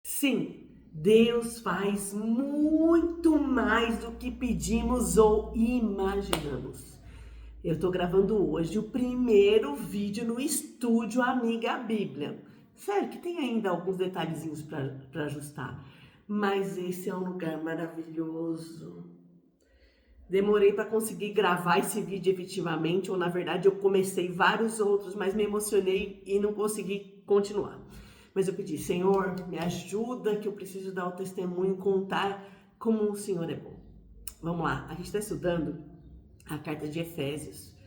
Sim, Deus faz muito mais do que pedimos ou imaginamos. Eu estou gravando hoje o primeiro vídeo no estúdio Amiga Bíblia. Sério que tem ainda alguns detalhezinhos para ajustar, mas esse é um lugar maravilhoso. Demorei para conseguir gravar esse vídeo efetivamente, ou na verdade eu comecei vários outros, mas me emocionei e não consegui continuar. Mas eu pedi, Senhor, me ajuda que eu preciso dar o testemunho, contar como o Senhor é bom. Vamos lá, a gente está estudando a carta de Efésios.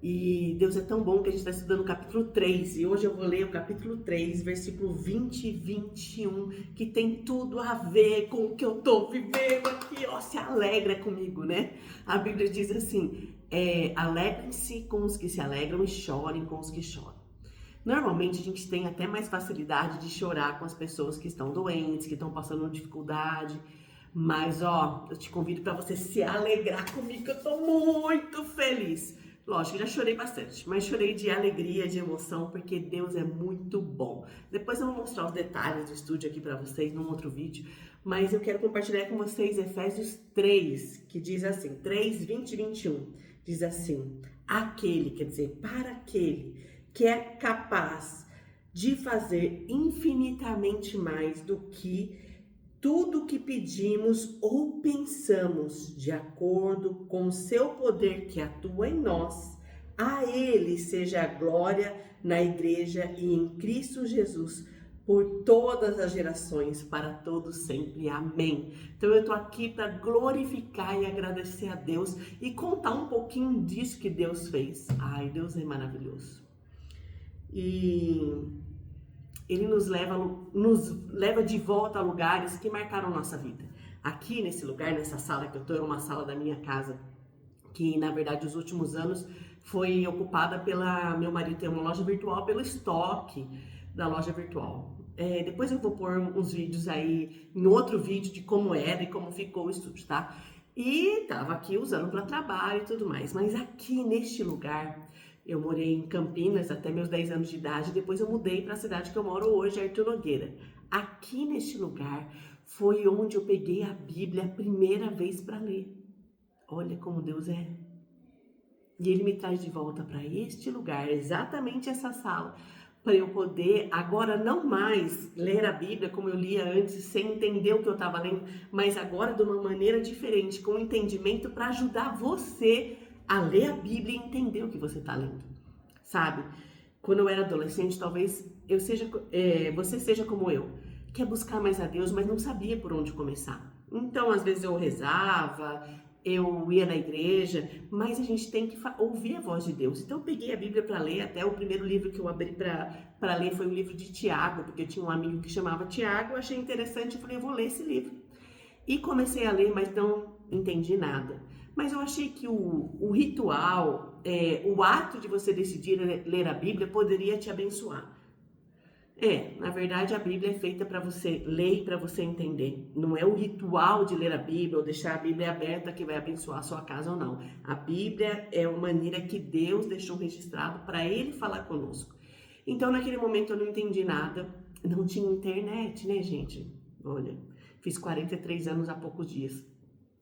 E Deus é tão bom que a gente está estudando o capítulo 3. E hoje eu vou ler o capítulo 3, versículo 20 e 21, que tem tudo a ver com o que eu estou vivendo aqui. Ó, se alegra comigo, né? A Bíblia diz assim, alegrem-se com os que se alegram e chorem com os que choram. Normalmente a gente tem até mais facilidade de chorar com as pessoas que estão doentes, que estão passando dificuldade. Mas ó, eu te convido para você se alegrar comigo, que eu tô muito feliz. Lógico, já chorei bastante, mas chorei de alegria, de emoção, porque Deus é muito bom. Depois eu vou mostrar os detalhes do estúdio aqui para vocês num outro vídeo, mas eu quero compartilhar com vocês Efésios 3, que diz assim, 3, 20 e 21, diz assim, aquele, quer dizer, para aquele que é capaz de fazer infinitamente mais do que tudo que pedimos ou pensamos, de acordo com o seu poder que atua em nós, a Ele seja a glória na Igreja e em Cristo Jesus, por todas as gerações, para todos sempre. Amém. Então eu tô aqui para glorificar e agradecer a Deus e contar um pouquinho disso que Deus fez. Ai, Deus é maravilhoso. E ele nos leva de volta a lugares que marcaram nossa vida. Aqui nesse lugar, nessa sala que eu tô, é uma sala da minha casa, que na verdade os últimos anos foi ocupada pela meu marido tem uma loja virtual, pelo estoque da loja virtual. Depois eu vou pôr uns vídeos aí em outro vídeo de como era e como ficou o estúdio, tá? E tava aqui usando para trabalho e tudo mais, mas aqui neste lugar eu morei em Campinas até meus 10 anos de idade, depois eu mudei para a cidade que eu moro hoje, Artur Nogueira. Aqui neste lugar foi onde eu peguei a Bíblia a primeira vez para ler. Olha como Deus é. E Ele me traz de volta para este lugar, exatamente essa sala, para eu poder agora não mais ler a Bíblia como eu lia antes, sem entender o que eu estava lendo, mas agora de uma maneira diferente, com entendimento para ajudar você a ler a Bíblia e entender o que você está lendo. Sabe? Quando eu era adolescente, talvez você seja como eu, quer buscar mais a Deus, mas não sabia por onde começar. Então, às vezes eu rezava, eu ia na igreja, mas a gente tem que ouvir a voz de Deus. Então eu peguei a Bíblia para ler, até o primeiro livro que eu abri para ler foi o livro de Tiago, porque eu tinha um amigo que chamava Tiago, eu achei interessante, eu falei, eu vou ler esse livro. E comecei a ler, mas não entendi nada. Mas eu achei que o ritual, o ato de você decidir ler a Bíblia poderia te abençoar. Na verdade, a Bíblia é feita para você ler e para você entender. Não é o ritual de ler a Bíblia ou deixar a Bíblia aberta que vai abençoar a sua casa ou não. A Bíblia é uma maneira que Deus deixou registrado para Ele falar conosco. Então, naquele momento, eu não entendi nada. Não tinha internet, né, gente? Olha, fiz 43 anos há poucos dias.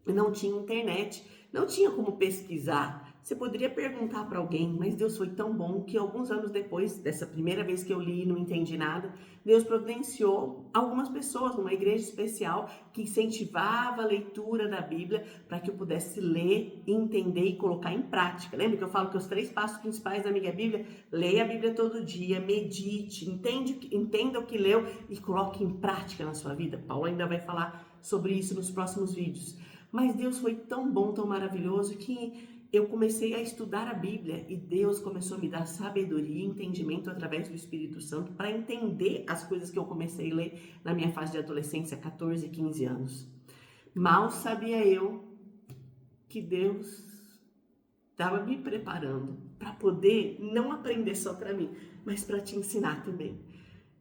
Não tinha internet, não tinha como pesquisar. Você poderia perguntar para alguém, mas Deus foi tão bom que alguns anos depois dessa primeira vez que eu li e não entendi nada, Deus providenciou algumas pessoas numa igreja especial que incentivava a leitura da Bíblia para que eu pudesse ler, entender e colocar em prática. Lembra que eu falo que os 3 passos principais da Amiga Bíblia? Leia a Bíblia todo dia, medite, entenda o que leu e coloque em prática na sua vida. Paulo ainda vai falar sobre isso nos próximos vídeos. Mas Deus foi tão bom, tão maravilhoso que eu comecei a estudar a Bíblia e Deus começou a me dar sabedoria e entendimento através do Espírito Santo para entender as coisas que eu comecei a ler na minha fase de adolescência, 14, 15 anos. Mal sabia eu que Deus estava me preparando para poder não aprender só para mim, mas para te ensinar também.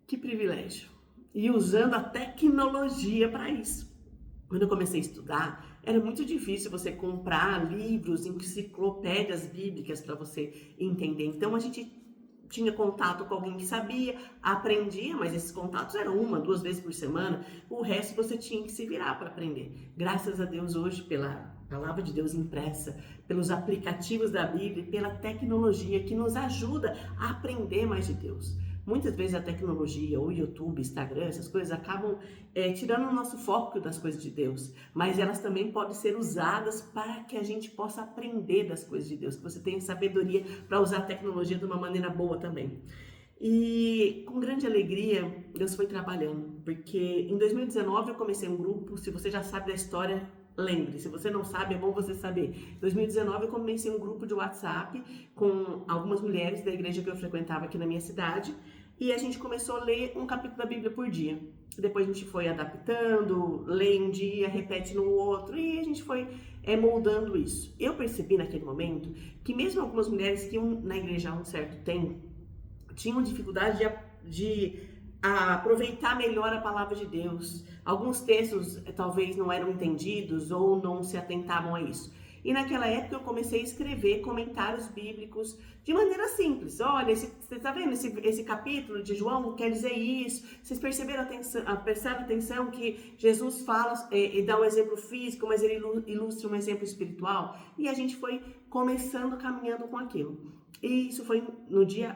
Que privilégio! E usando a tecnologia para isso. Quando eu comecei a estudar, era muito difícil você comprar livros, enciclopédias bíblicas para você entender. Então a gente tinha contato com alguém que sabia, aprendia, mas esses contatos eram 1, 2 vezes por semana. O resto você tinha que se virar para aprender. Graças a Deus hoje, pela palavra de Deus impressa, pelos aplicativos da Bíblia, pela tecnologia que nos ajuda a aprender mais de Deus. Muitas vezes a tecnologia, o YouTube, Instagram, essas coisas acabam tirando o nosso foco das coisas de Deus, mas elas também podem ser usadas para que a gente possa aprender das coisas de Deus, que você tenha sabedoria para usar a tecnologia de uma maneira boa também. E com grande alegria, Deus foi trabalhando, porque em 2019 eu comecei um grupo. Se você já sabe da história, lembre, se você não sabe, é bom você saber. Em 2019 eu comecei um grupo de WhatsApp com algumas mulheres da igreja que eu frequentava aqui na minha cidade, e a gente começou a ler um capítulo da Bíblia por dia. Depois a gente foi adaptando, lê um dia, repete no outro, e a gente foi moldando isso. Eu percebi naquele momento que mesmo algumas mulheres que iam na igreja há um certo tempo tinham dificuldade de aproveitar melhor a palavra de Deus. Alguns textos talvez não eram entendidos ou não se atentavam a isso. E naquela época eu comecei a escrever comentários bíblicos de maneira simples. Olha, você está vendo esse capítulo de João quer dizer isso? Vocês prestaram atenção que Jesus fala e dá um exemplo físico, mas ele ilustra um exemplo espiritual? E a gente foi começando, caminhando com aquilo. E isso foi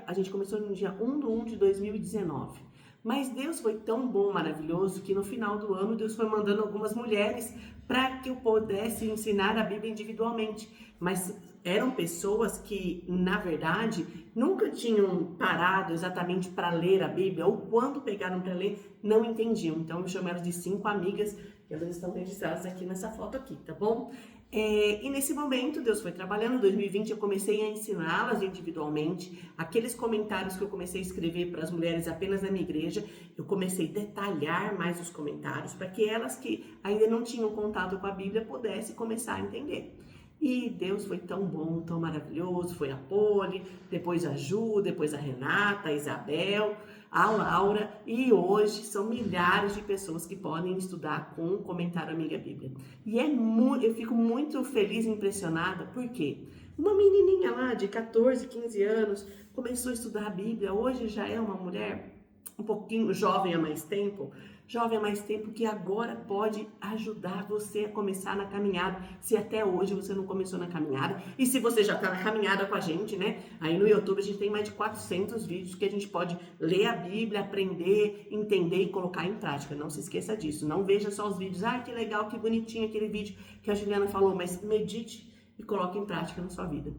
a gente começou no dia 1/1 de 2019. Mas Deus foi tão bom, maravilhoso, que no final do ano Deus foi mandando algumas mulheres para que eu pudesse ensinar a Bíblia individualmente. Mas eram pessoas que, na verdade, nunca tinham parado exatamente para ler a Bíblia, ou quando pegaram para ler, não entendiam. Então eu chamo elas de 5 amigas, e elas estão registradas aqui nessa foto aqui, tá bom? E nesse momento Deus foi trabalhando. Em 2020 eu comecei a ensiná-las individualmente. Aqueles comentários que eu comecei a escrever para as mulheres apenas na minha igreja, eu comecei a detalhar mais os comentários para que elas que ainda não tinham contato com a Bíblia pudessem começar a entender. E Deus foi tão bom, tão maravilhoso. Foi a Poli, depois a Ju, depois a Renata, a Isabel, a Laura, e hoje são milhares de pessoas que podem estudar com o comentário Amiga Bíblia. E eu fico muito feliz e impressionada, porque uma menininha lá de 14, 15 anos começou a estudar a Bíblia, hoje já é uma mulher um pouquinho jovem há mais tempo, que agora pode ajudar você a começar na caminhada, se até hoje você não começou na caminhada. E se você já está na caminhada com a gente, né? Aí no YouTube a gente tem mais de 400 vídeos que a gente pode ler a Bíblia, aprender, entender e colocar em prática. Não se esqueça disso, não veja só os vídeos. Ah, que legal, que bonitinho aquele vídeo que a Juliana falou, mas medite e coloque em prática na sua vida.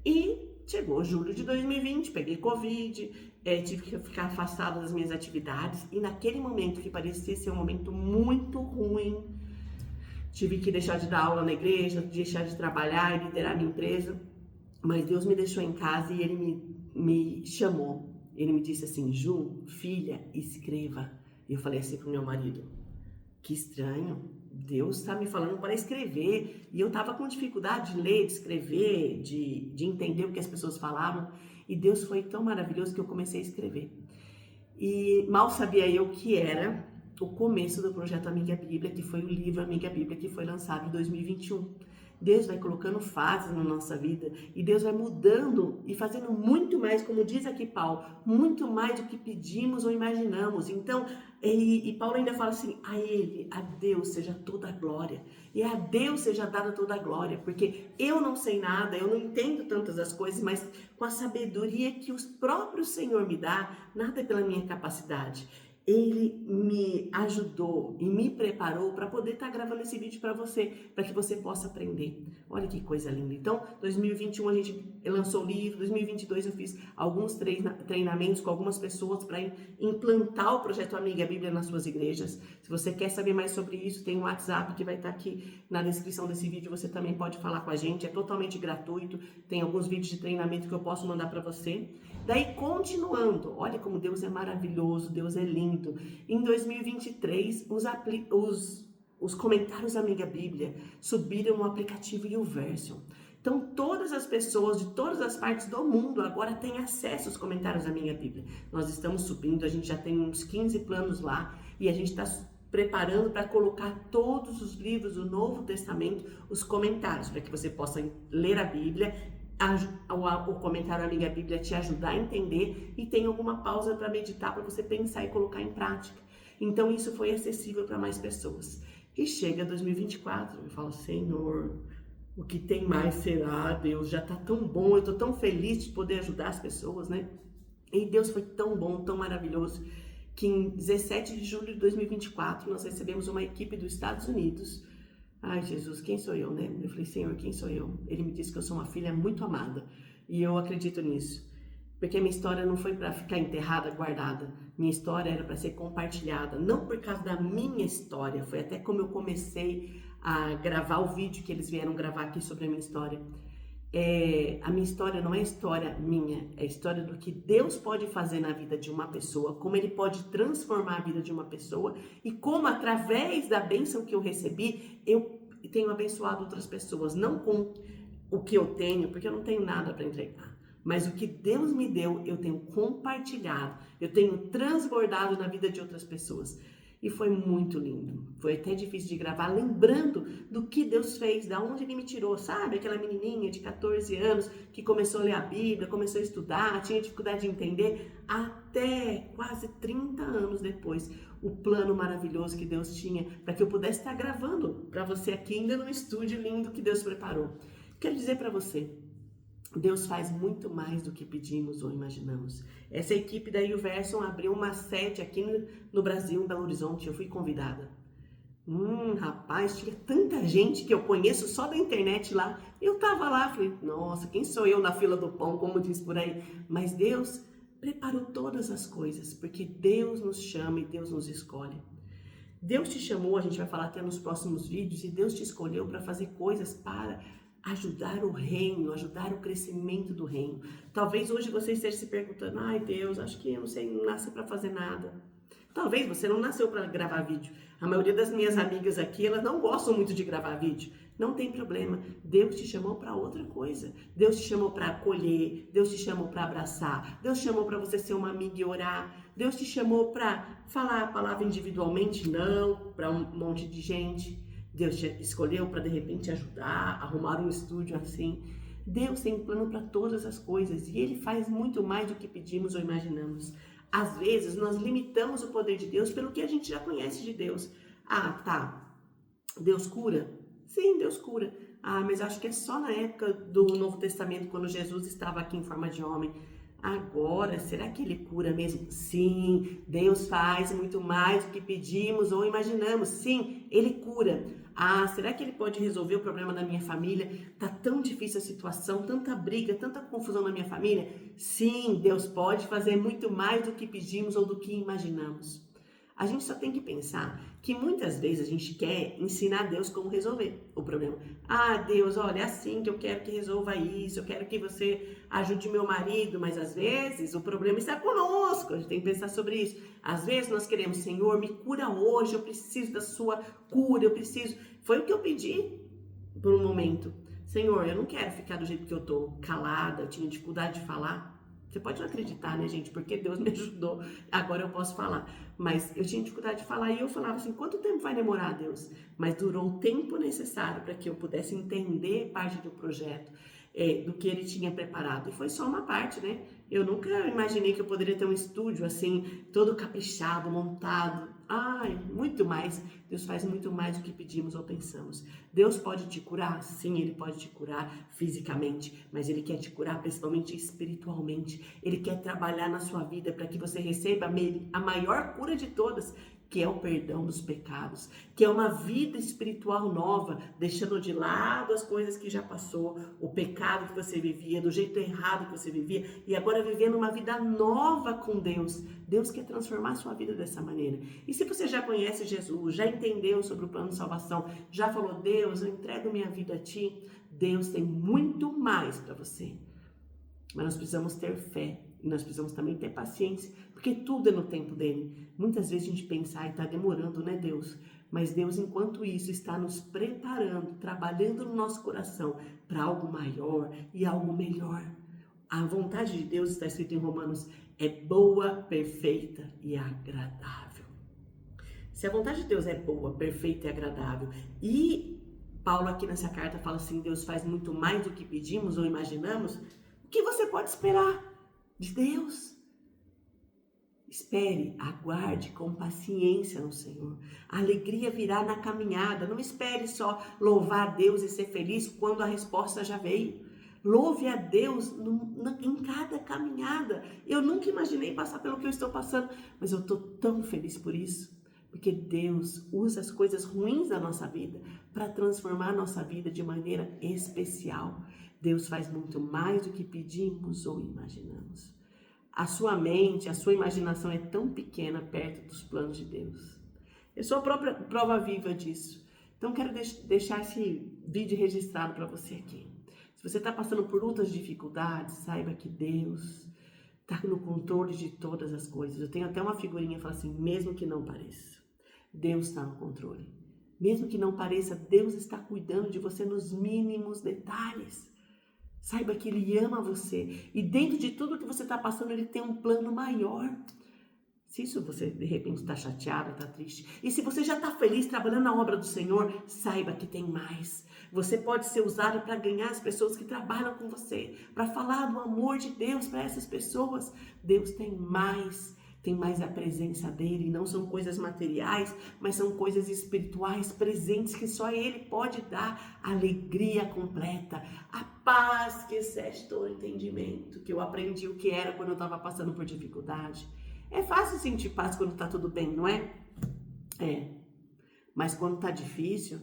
E chegou julho de 2020, peguei Covid, tive que ficar afastada das minhas atividades, e naquele momento que parecia ser um momento muito ruim, tive que deixar de dar aula na igreja, deixar de trabalhar e liderar minha empresa, mas Deus me deixou em casa e Ele me chamou. Ele me disse assim: Ju, filha, escreva. E eu falei assim pro meu marido: que estranho, Deus está me falando para escrever, e eu estava com dificuldade de ler, de escrever, de entender o que as pessoas falavam, e Deus foi tão maravilhoso que eu comecei a escrever. E mal sabia eu que era o começo do projeto Amiga Bíblia, que foi o livro Amiga Bíblia, que foi lançado em 2021. Deus vai colocando fases na nossa vida, e Deus vai mudando e fazendo muito mais, como diz aqui Paulo, muito mais do que pedimos ou imaginamos. Então, e Paulo ainda fala assim: a Deus seja toda a glória, e a Deus seja dada toda a glória, porque eu não sei nada, eu não entendo tantas das coisas, mas com a sabedoria que o próprio Senhor me dá, nada é pela minha capacidade. Ele me ajudou e me preparou para poder estar gravando esse vídeo para você, para que você possa aprender. Olha que coisa linda. Então, 2021 a gente lançou o livro, 2022 eu fiz alguns treinamentos com algumas pessoas para implantar o projeto Amiga Bíblia nas suas igrejas. Se você quer saber mais sobre isso, tem um WhatsApp que vai estar aqui na descrição desse vídeo, você também pode falar com a gente, é totalmente gratuito, tem alguns vídeos de treinamento que eu posso mandar para você. Daí, continuando, olha como Deus é maravilhoso, Deus é lindo. Em 2023, os comentários Amiga Bíblia subiram no aplicativo YouVersion. Então, todas as pessoas de todas as partes do mundo agora têm acesso aos comentários Amiga Bíblia. Nós estamos subindo, a gente já tem uns 15 planos lá, e a gente está preparando para colocar todos os livros do Novo Testamento, os comentários, para que você possa ler a Bíblia, o comentário Amiga Bíblia te ajudar a entender e tem alguma pausa para meditar, para você pensar e colocar em prática. Então isso foi acessível para mais pessoas. E chega 2024, eu falo, Senhor, o que tem mais será? Deus, já tá tão bom, eu tô tão feliz de poder ajudar as pessoas, né? E Deus foi tão bom, tão maravilhoso, que em 17 de julho de 2024 nós recebemos uma equipe dos Estados Unidos. Ai, Jesus, quem sou eu, né? Eu falei, Senhor, quem sou eu? Ele me disse que eu sou uma filha muito amada e eu acredito nisso. Porque minha história não foi para ficar enterrada, guardada. Minha história era para ser compartilhada. Não por causa da minha história, foi até como eu comecei a gravar o vídeo que eles vieram gravar aqui sobre a minha história. A minha história não é história minha, é história do que Deus pode fazer na vida de uma pessoa, como Ele pode transformar a vida de uma pessoa e como através da bênção que eu recebi, eu tenho abençoado outras pessoas, não com o que eu tenho, porque eu não tenho nada para entregar, mas o que Deus me deu, eu tenho compartilhado, eu tenho transbordado na vida de outras pessoas. E foi muito lindo. Foi até difícil de gravar, lembrando do que Deus fez, da onde Ele me tirou, sabe? Aquela menininha de 14 anos que começou a ler a Bíblia, começou a estudar, tinha dificuldade de entender, até quase 30 anos depois, o plano maravilhoso que Deus tinha para que eu pudesse estar gravando para você aqui ainda no estúdio lindo que Deus preparou. Quero dizer para você, Deus faz muito mais do que pedimos ou imaginamos. Essa equipe da YouVersion abriu uma sede aqui no Brasil, em Belo Horizonte. Eu fui convidada. Rapaz, tinha tanta gente que eu conheço só da internet lá. Eu tava lá, falei, nossa, quem sou eu na fila do pão, como diz por aí? Mas Deus preparou todas as coisas, porque Deus nos chama e Deus nos escolhe. Deus te chamou, a gente vai falar até nos próximos vídeos, e Deus te escolheu para fazer coisas para ajudar o reino, ajudar o crescimento do reino. Talvez hoje você esteja se perguntando, ai Deus, acho que eu não sei, não nasci para fazer nada. Talvez você não nasceu para gravar vídeo. A maioria das minhas amigas aqui, elas não gostam muito de gravar vídeo. Não tem problema. Deus te chamou para outra coisa. Deus te chamou para acolher. Deus te chamou para abraçar. Deus te chamou para você ser uma amiga e orar. Deus te chamou para falar a palavra individualmente, não para um monte de gente. Deus te escolheu para de repente ajudar, arrumar um estúdio assim. Deus tem um plano para todas as coisas e Ele faz muito mais do que pedimos ou imaginamos. Às vezes nós limitamos o poder de Deus pelo que a gente já conhece de Deus. Ah, tá. Deus cura? Sim, Deus cura. Ah, mas acho que é só na época do Novo Testamento, quando Jesus estava aqui em forma de homem. Agora, será que Ele cura mesmo? Sim, Deus faz muito mais do que pedimos ou imaginamos. Sim, Ele cura. Ah, será que Ele pode resolver o problema da minha família? Tá tão difícil a situação, tanta briga, tanta confusão na minha família? Sim, Deus pode fazer muito mais do que pedimos ou do que imaginamos. A gente só tem que pensar que muitas vezes a gente quer ensinar a Deus como resolver o problema. Ah, Deus, olha, é assim que eu quero que resolva isso, eu quero que você ajude meu marido, mas às vezes o problema está conosco, a gente tem que pensar sobre isso. Às vezes nós queremos, Senhor, me cura hoje, eu preciso da sua cura, eu preciso... Foi o que eu pedi por um momento. Senhor, eu não quero ficar do jeito que eu tô, calada, eu tinha dificuldade de falar. Você pode não acreditar, né, gente? Porque Deus me ajudou, agora eu posso falar. Mas eu tinha dificuldade de falar e eu falava assim, quanto tempo vai demorar, Deus? Mas durou o tempo necessário para que eu pudesse entender parte do projeto, do que Ele tinha preparado. E foi só uma parte, né? Eu nunca imaginei que eu poderia ter um estúdio assim, todo caprichado, montado. Ai, muito mais. Deus faz muito mais do que pedimos ou pensamos. Deus pode te curar? Sim, Ele pode te curar fisicamente, mas Ele quer te curar principalmente espiritualmente. Ele quer trabalhar na sua vida para que você receba a maior cura de todas, que é o perdão dos pecados, que é uma vida espiritual nova, deixando de lado as coisas que já passou, o pecado que você vivia, do jeito errado que você vivia, e agora vivendo uma vida nova com Deus. Deus quer transformar a sua vida dessa maneira. E se você já conhece Jesus, já entendeu sobre o plano de salvação, já falou, Deus, eu entrego minha vida a Ti, Deus tem muito mais para você. Mas nós precisamos ter fé. E nós precisamos também ter paciência, porque tudo é no tempo dele. Muitas vezes a gente pensa, está demorando, né, Deus? Mas Deus, enquanto isso, está nos preparando, trabalhando no nosso coração para algo maior e algo melhor. A vontade de Deus, está escrito em Romanos, é boa, perfeita e agradável. Se a vontade de Deus é boa, perfeita e agradável, e Paulo aqui nessa carta fala assim, Deus faz muito mais do que pedimos ou imaginamos. O que você pode esperar de Deus? Espere, aguarde com paciência no Senhor. A alegria virá na caminhada. Não espere só louvar a Deus e ser feliz quando a resposta já veio. Louve a Deus em cada caminhada. Eu nunca imaginei passar pelo que eu estou passando, mas eu estou tão feliz por isso. Porque Deus usa as coisas ruins da nossa vida para transformar a nossa vida de maneira especial. Deus faz muito mais do que pedimos ou imaginamos. A sua mente, a sua imaginação é tão pequena perto dos planos de Deus. Eu sou a própria prova viva disso. Então quero deixar esse vídeo registrado para você aqui. Se você está passando por outras dificuldades, saiba que Deus está no controle de todas as coisas. Eu tenho até uma figurinha que fala assim, mesmo que não pareça, Deus está no controle. Mesmo que não pareça, Deus está cuidando de você nos mínimos detalhes. Saiba que Ele ama você. E dentro de tudo que você está passando, Ele tem um plano maior. Se isso você, de repente, está chateado, está triste. E se você já está feliz trabalhando na obra do Senhor, saiba que tem mais. Você pode ser usado para ganhar as pessoas que trabalham com você. Para falar do amor de Deus para essas pessoas. Deus tem mais. Tem mais a presença dEle. Não são coisas materiais, mas são coisas espirituais presentes que só Ele pode dar. Alegria completa. A paz que excede todo entendimento. Que eu aprendi o que era quando eu estava passando por dificuldade. É fácil sentir paz quando tá tudo bem, não é? É. Mas quando tá difícil,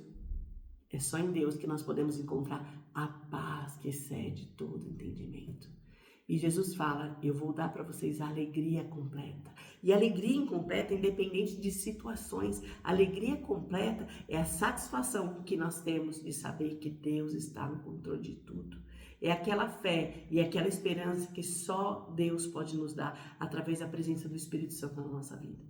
é só em Deus que nós podemos encontrar a paz que excede todo entendimento. E Jesus fala, eu vou dar para vocês a alegria completa. E a alegria incompleta, independente de situações, a alegria completa é a satisfação que nós temos de saber que Deus está no controle de tudo. É aquela fé e aquela esperança que só Deus pode nos dar através da presença do Espírito Santo na nossa vida.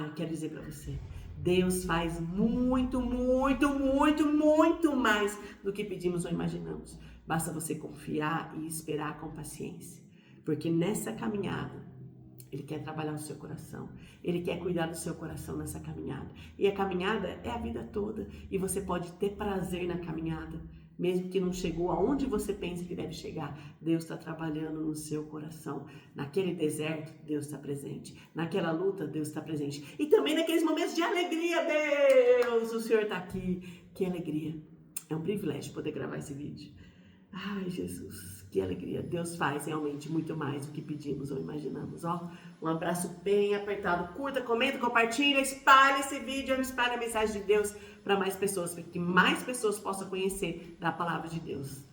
Eu quero dizer para você, Deus faz muito, muito, muito, muito mais do que pedimos ou imaginamos. Basta você confiar e esperar com paciência, porque nessa caminhada, Ele quer trabalhar no seu coração, Ele quer cuidar do seu coração nessa caminhada. E a caminhada é a vida toda, e você pode ter prazer na caminhada, mesmo que não chegou aonde você pensa que deve chegar. Deus está trabalhando no seu coração. Naquele deserto, Deus está presente. Naquela luta, Deus está presente. E também naqueles momentos de alegria, Deus, o Senhor está aqui. Que alegria. É um privilégio poder gravar esse vídeo. Ai, Jesus, que alegria. Deus faz realmente muito mais do que pedimos ou imaginamos. Um abraço bem apertado. Curta, comenta, compartilha, espalhe esse vídeo, espalhe a mensagem de Deus para mais pessoas, para que mais pessoas possam conhecer da palavra de Deus.